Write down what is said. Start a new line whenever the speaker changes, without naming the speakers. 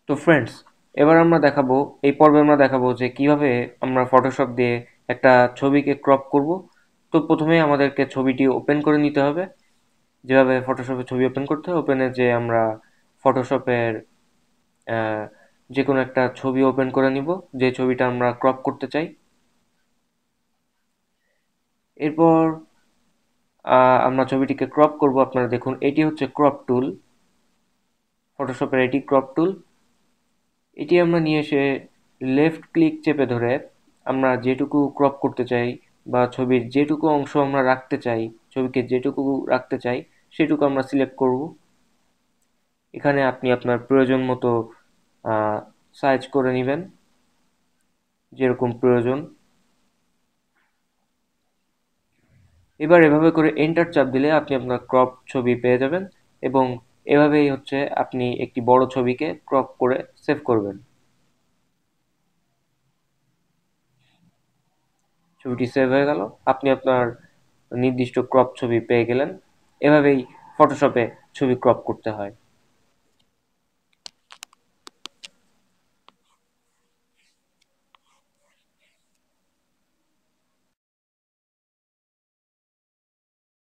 তো ফ্রেন্ডস, এই পর্বে আমরা দেখাবো যে কিভাবে আমরা ফটোশপ দিয়ে একটা ছবিকে ক্রপ করব। তো প্রথমে আমাদেরকে ছবিটি ওপেন করে নিতে হবে। যেভাবে ফটোশপে ছবি ওপেন করতে হয়, ওপেনে যে আমরা ফটোশপের আহ, যে কোনো একটা ছবি ওপেন করে নিব, যে ছবিটা আমরা ক্রপ করতে চাই। এরপর আমরা ছবিটিকে ক্রপ করব। আপনারা দেখুন, এটি হচ্ছে ক্রপ টুল, ফটোশপের এটি ক্রপ টুল। এটি আমরা নিয়ে এসে লেফট ক্লিক চেপে ধরে আমরা যেটুকু ক্রপ করতে চাই বা ছবির যেটুকু অংশ আমরা রাখতে চাই, ছবিকে যেটুকু রাখতে চাই সেটুকু আমরা সিলেক্ট করব। এখানে আপনি আপনার প্রয়োজন মতো সাইজ করে নেবেন, যেরকম প্রয়োজন। এবার এভাবে করে এন্টার চাপ দিলে আপনি আপনার ক্রপ ছবি পেয়ে যাবেন, এবং এভাবেই হচ্ছে আপনি একটি বড় ছবিকে ক্রপ করে সেভ করবেন। ছবিটি সেভ হয়ে গেল, আপনি আপনার নির্দিষ্ট ক্রপ ছবি পেয়ে গেলেন। এভাবেই ফটোশপে ছবি ক্রপ করতে হয়।